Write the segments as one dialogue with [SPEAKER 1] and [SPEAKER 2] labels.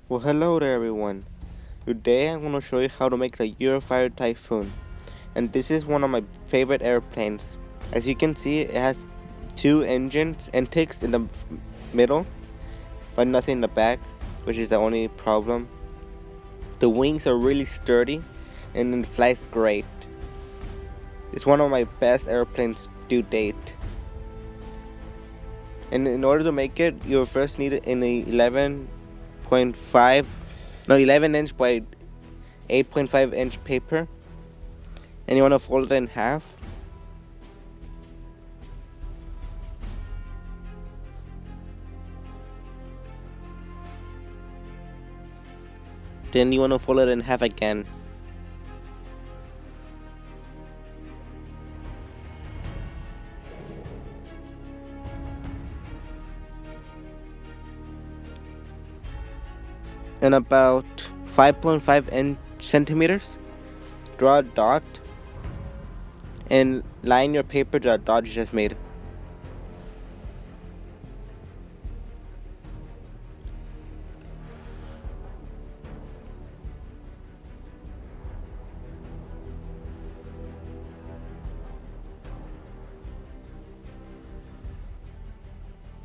[SPEAKER 1] Well, hello there everyone. Today I'm going to show you how to make the Eurofighter Typhoon. And this is one of my favorite airplanes. As you can see, it has two engines and intakes in the middle, but nothing in the back, which is the only problem. The wings are really sturdy and it flies great. It's one of my best airplanes to date. And in order to make it, you'll first need an 11 inch by 8.5 inch paper, and you want to fold it in half. Then you want to fold it in half again. And about 5.5 centimeters, draw a dot and line your paper to that dot you just made.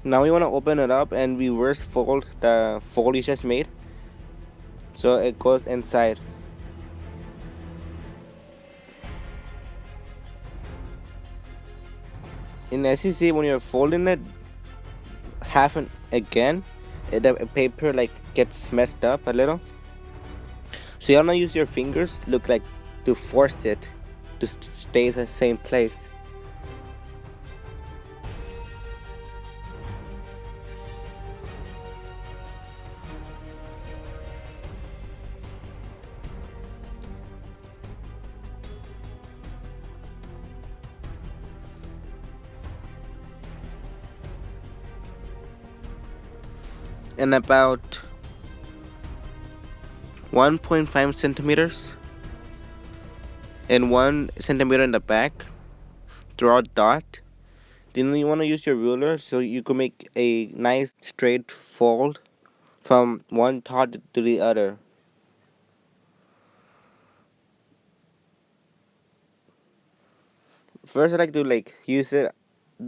[SPEAKER 1] Now you want to open it up and reverse fold the fold you just made so it goes inside. And as you see, when you're folding it half and again, the paper like gets messed up a little. So you wanna use your fingers to force it to stay in the same place. And about 1.5 centimeters and 1 centimeter in the back, draw a dot. Then you want to use your ruler so you can make a nice straight fold from one dot to the other. First, I like to use it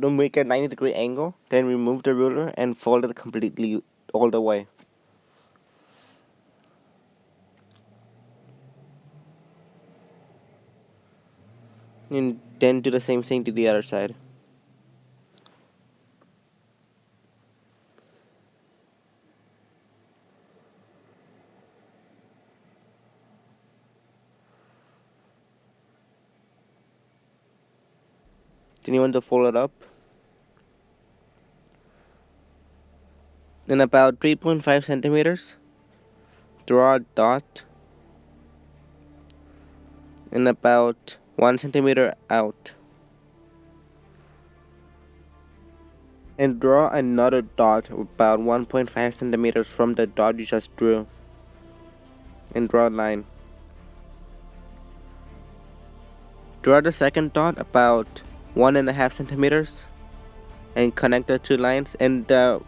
[SPEAKER 1] to make a 90-degree angle, then remove the ruler and fold it completely all the way. And then do the same thing to the other side. Then you want to fold it up. In about 3.5 centimeters, draw a dot and about 1 centimeter out. And draw another dot about 1.5 centimeters from the dot you just drew. And draw a line. Draw the second dot about 1.5 centimeters and connect the two lines, and the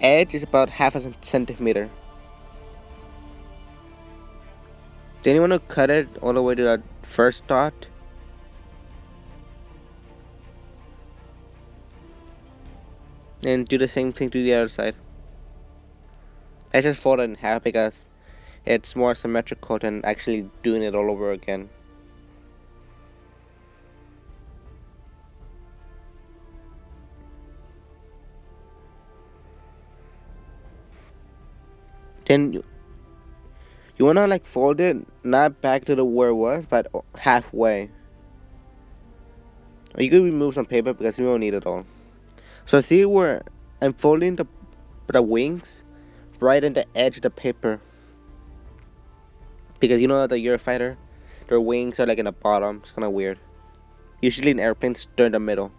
[SPEAKER 1] edge is about half a centimeter. Then you want to cut it all the way to that first dot. And do the same thing to the other side. I just fold it in half because it's more symmetrical than actually doing it all over again. Then you wanna fold it not back to the where it was, but halfway. Or you could remove some paper because we don't need it all. So see where I'm folding the wings right in the edge of the paper. Because you know that the Eurofighter, their wings are in the bottom. It's kind of weird. Usually in airplanes, they're in the middle.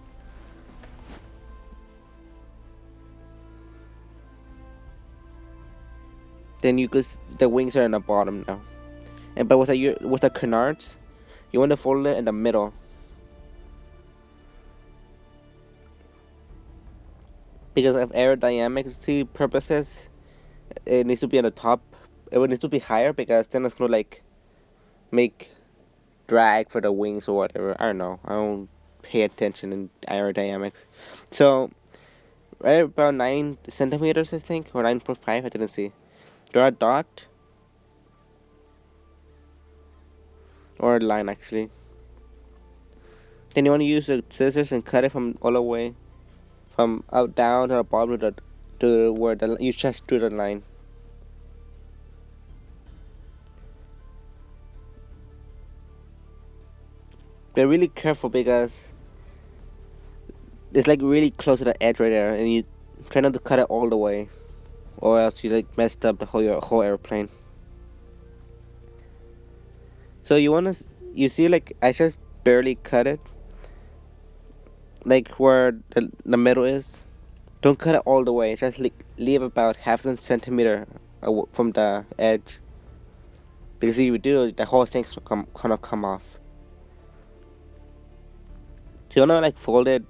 [SPEAKER 1] Then the wings are in the bottom now. But with the canards, you want to fold it in the middle. Because of aerodynamic purposes, it needs to be on the top. It would need to be higher because then it's gonna like make drag for the wings or whatever. I don't know. I don't pay attention in aerodynamics. So right about 9 centimeters, I think, or 9.5. I didn't see. Draw a dot or a line actually. Then you want to use the scissors and cut it from all the way from out down to the bottom to where you just drew the line. Be really careful because it's like really close to the edge right there, and you try not to cut it all the way, or else you like messed up the whole airplane. So you see like I just barely cut it, like where the middle is. Don't cut it all the way. Just like leave about half a centimeter from the edge, because if you do, the whole thing's gonna come off. So you wanna like fold it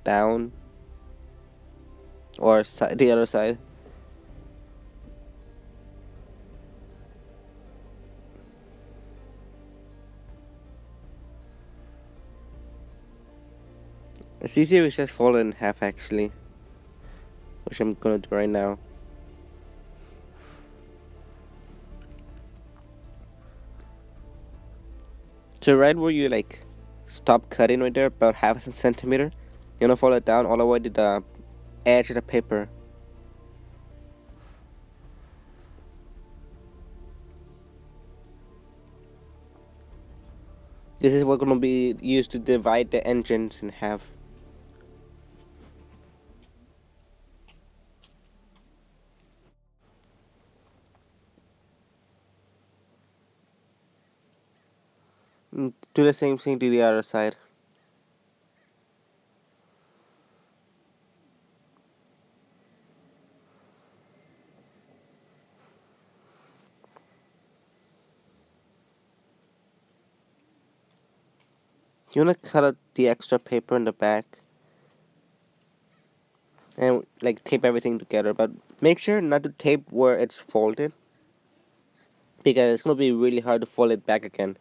[SPEAKER 1] down or the other side. It's easier to just fold it in half actually, which I'm gonna do right now. So right where you like stop cutting right there, about half a centimeter, you wanna fold it down all the way to the edge of the paper. This is what's gonna be used to divide the engines in half. Do the same thing to the other side. You wanna cut out the extra paper in the back and like tape everything together, but make sure not to tape where it's folded because it's gonna be really hard to fold it back again.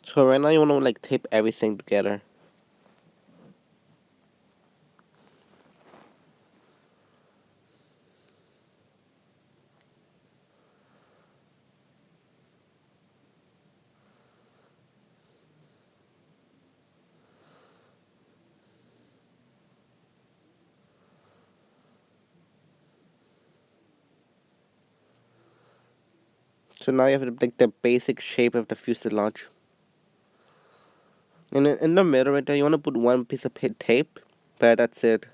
[SPEAKER 1] So right now you wanna like tape everything together. So now you have like the basic shape of the fuselage. And in the middle right there, you want to put one piece of tape, but that's it.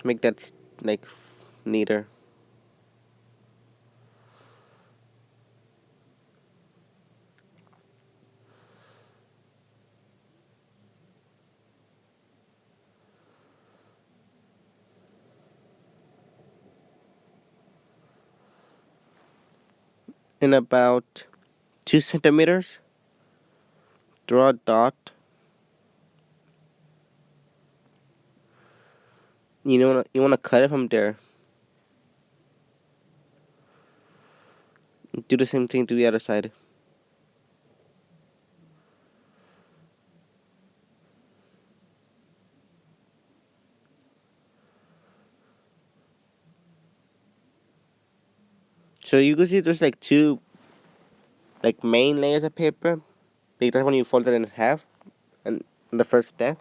[SPEAKER 1] Make that like neater. In about 2 centimeters, draw a dot. You wanna cut it from there. Do the same thing to the other side. So you can see there's like two like main layers of paper. Like that's when you fold it in half, and the first step.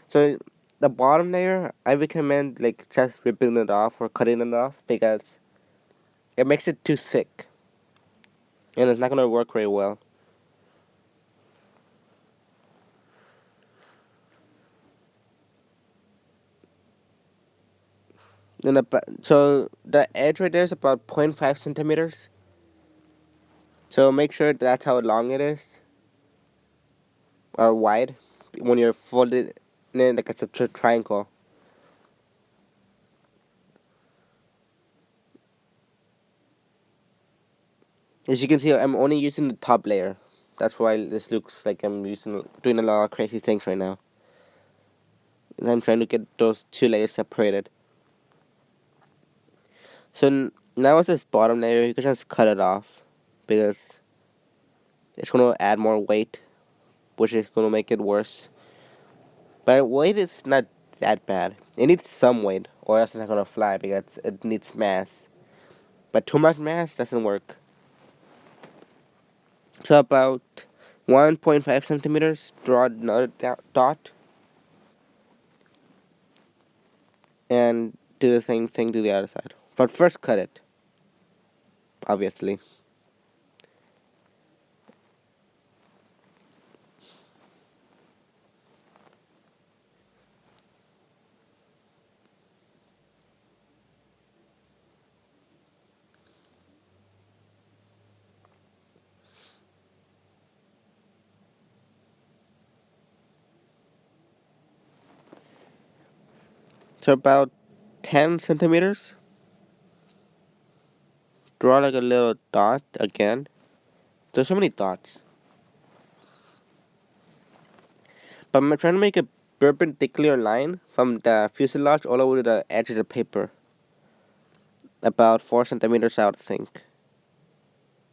[SPEAKER 1] So the bottom layer, I recommend like just ripping it off or cutting it off because it makes it too thick, and it's not gonna work very well. And so the edge right there is about 0.5 centimeters. So make sure that's how long it is or wide when you're folded in like it's a triangle. As you can see, I'm only using the top layer. That's why this looks like I'm doing a lot of crazy things right now. And I'm trying to get those two layers separated. So now with this bottom layer, you can just cut it off because it's gonna add more weight, which is gonna make it worse. But weight is not that bad. It needs some weight, or else it's not gonna fly because it needs mass. But too much mass doesn't work. So about 1.5 centimeters, draw another dot, and do the same thing to the other side. But first cut it, obviously. So about 10 centimeters, draw like a little dot again. There's so many dots. But I'm trying to make a perpendicular line from the fuselage all over to the edge of the paper. About 4 centimeters out, I think.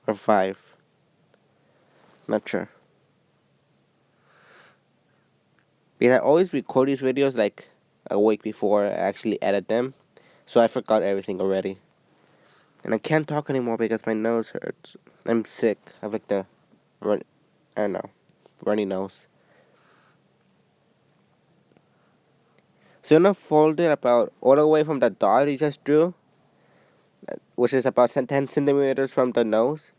[SPEAKER 1] Or 5. Not sure. Because I always record these videos like a week before I actually edit them. So I forgot everything already. And I can't talk anymore because my nose hurts. I'm sick. I have like the run, I don't know, runny nose. So you're gonna fold it about all the way from the dot you just drew, which is about 10 centimeters from the nose.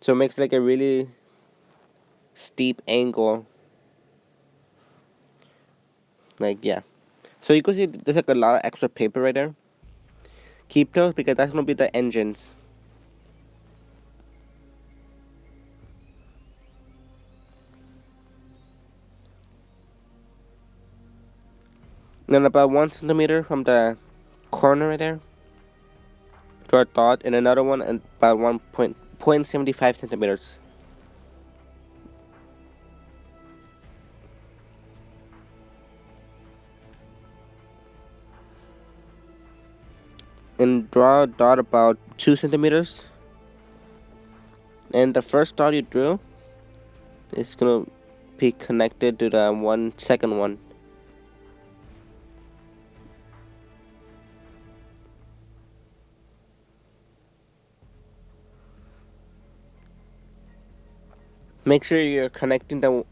[SPEAKER 1] So it makes like a really steep angle. Like, yeah. So you can see there's like a lot of extra paper right there. Keep those because that's gonna be the engines. Then about 1 centimeter from the corner right there, draw a dot, and another one at about 1.75 centimeters. And draw a dot about 2 centimeters. And the first dot you drew is gonna be connected to the second one. Make sure you're connecting the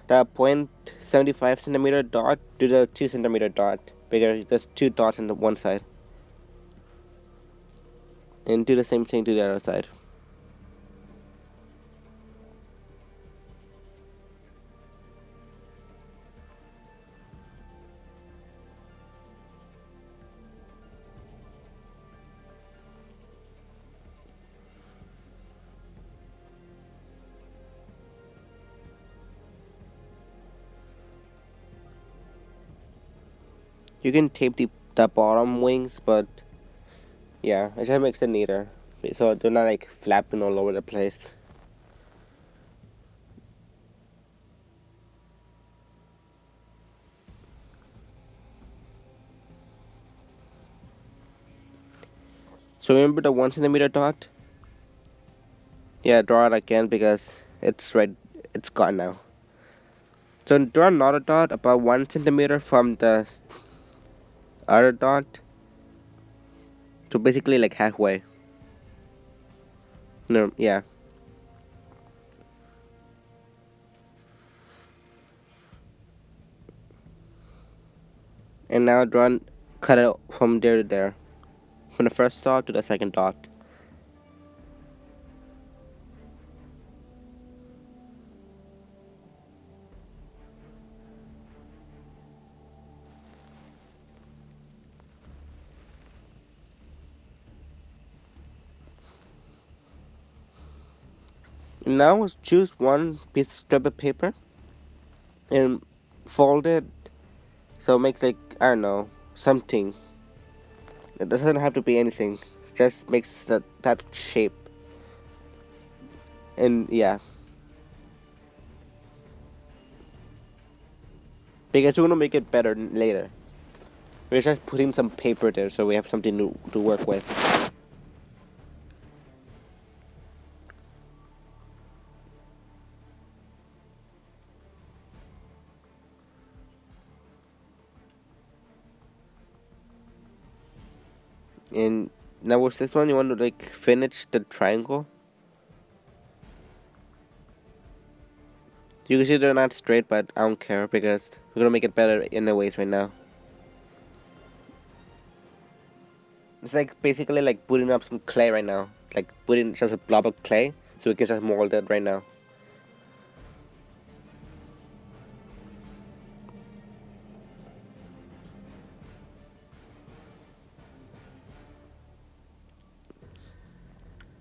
[SPEAKER 1] 0.75 centimeter dot to the 2 centimeter dot because there's two dots on the one side. And do the same thing to the other side. You can tape the bottom wings, but yeah, it just makes it neater. So they're not like flapping all over the place. So remember the 1 centimeter dot? Yeah, draw it again because it's gone now. So draw another dot about 1 centimeter from the other dot. So basically like halfway. No, yeah. And now cut it from there to there. From the first dot to the second dot. And now choose one piece of strip of paper and fold it so it makes like, I don't know, something. It doesn't have to be anything. It just makes that shape. And yeah, because we're gonna make it better later. We're just putting some paper there so we have something to work with. And now with this one, you want to like finish the triangle. You can see they're not straight, but I don't care because we're gonna make it better anyways right now. It's like basically like putting up some clay right now. Like putting just a blob of clay so we can just mold it right now.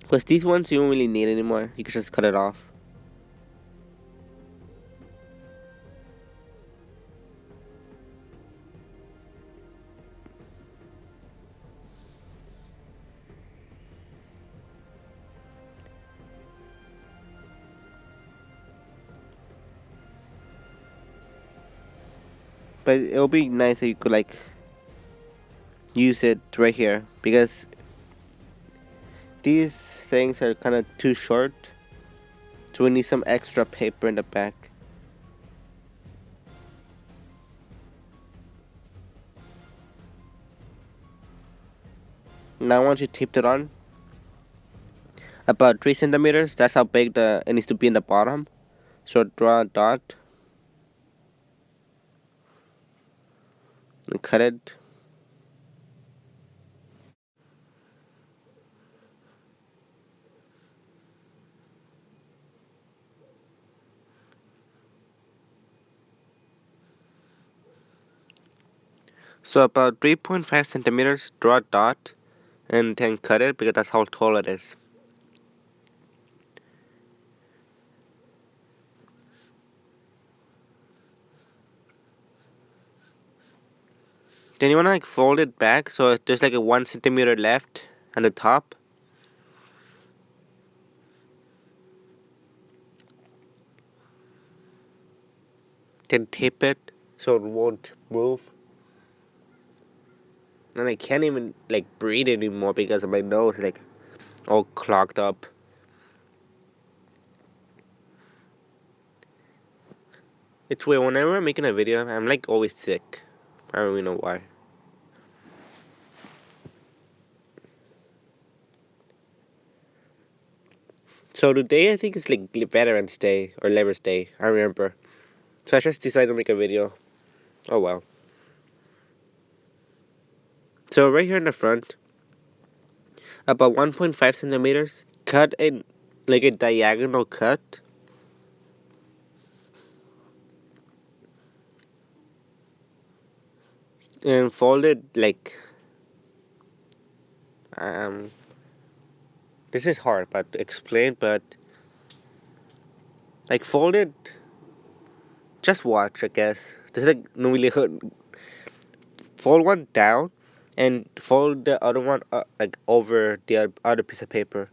[SPEAKER 1] Because these ones you don't really need anymore. You can just cut it off. But it'll be nice if you could like use it right here because these things are kind of too short. So we need some extra paper in the back. Now once you taped it on, about 3 centimeters, that's how big it needs to be in the bottom. So draw a dot and cut it. So about 3.5 centimeters, draw a dot and then cut it because that's how tall it is. Then you wanna like fold it back so there's like a 1 centimeter left on the top. Then tape it so it won't move. And I can't even like breathe anymore because of my nose like all clogged up. It's weird, whenever I'm making a video, I'm like always sick. I don't really know why. So today I think it's like Veterans Day or Labor's Day, I remember. So I just decided to make a video. Oh well. So right here in the front, about 1.5 centimeters, cut in like a diagonal cut. And fold it like um this is hard but to explain, but like fold it, just watch I guess. This is like no really hurt. Fold one down and fold the other one like over the other piece of paper.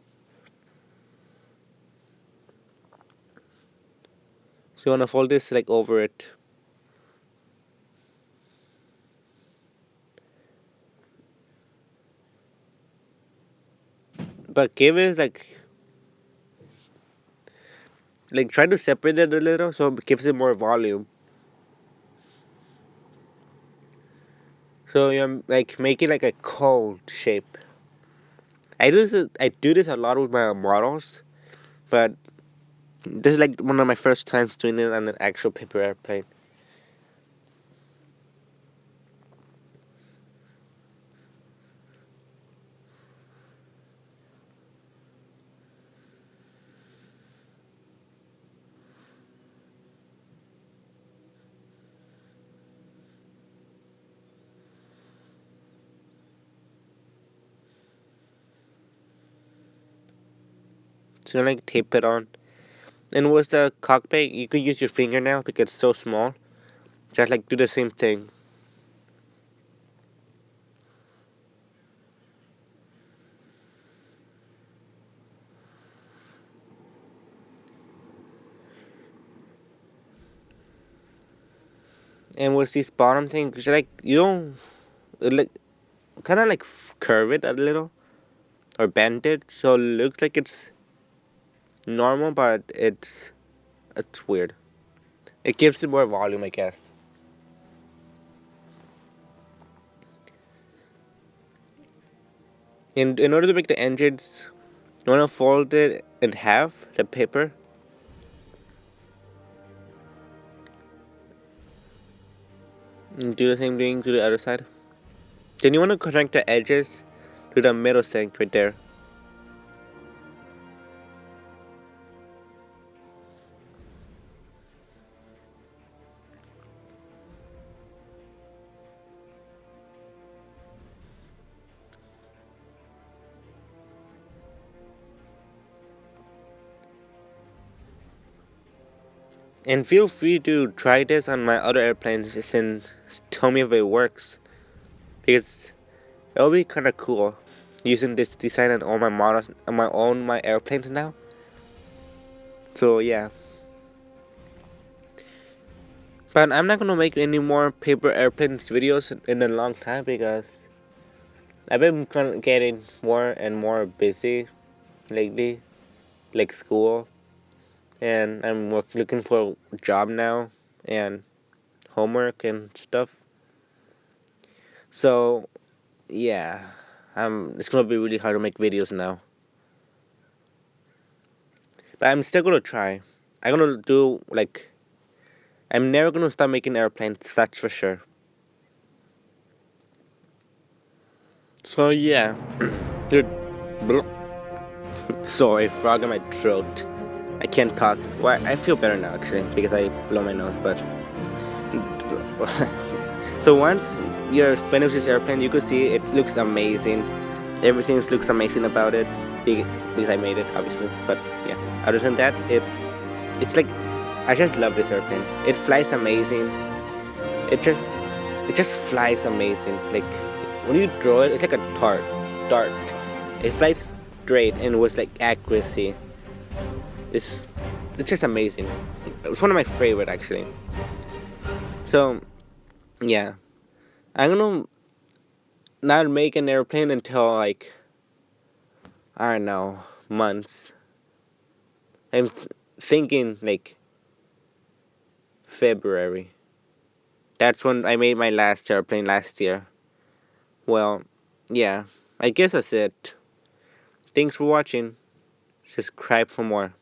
[SPEAKER 1] So you wanna fold this like over it. But give it like try to separate it a little so it gives it more volume. So you're like making like a cone shape. I do this a lot with my models, but this is like one of my first times doing it on an actual paper airplane. So you like tape it on. And with the cockpit, you could use your fingernail because it's so small. Just like do the same thing. And with this bottom thing, cause like you don't like kind of like curve it a little or bend it, so it looks like it's normal, but it's weird. It gives it more volume, I guess. In order to make the engines, you wanna fold it in half, the paper. And do the same thing to the other side. Then you wanna connect the edges to the middle thing right there. And feel free to try this on my other airplanes and tell me if it works. Because it'll be kind of cool using this design on all my models, on my airplanes now. So yeah. But I'm not gonna make any more paper airplanes videos in a long time because I've been kind of getting more and more busy lately, like school, and I'm looking for a job now and homework and stuff. So yeah, it's gonna be really hard to make videos now. But I'm still gonna try. I'm gonna do like I'm never gonna stop making airplanes. That's for sure. So yeah, dude. Sorry, frog in my throat. I can't talk. Well, I feel better now actually because I blow my nose. But so once you're finished this airplane, you could see it looks amazing. Everything looks amazing about it because I made it, obviously. But yeah, other than that, it's like I just love this airplane. It flies amazing. It just it just flies amazing. Like when you draw it, it's like a dart. It flies straight and with like accuracy. It's it's just amazing. It was one of my favorite actually. So yeah, I'm gonna not make an airplane until like I don't know months. I'm thinking like February. That's when I made my last airplane last year. Well, yeah, I guess that's it. Thanks for watching. Subscribe for more.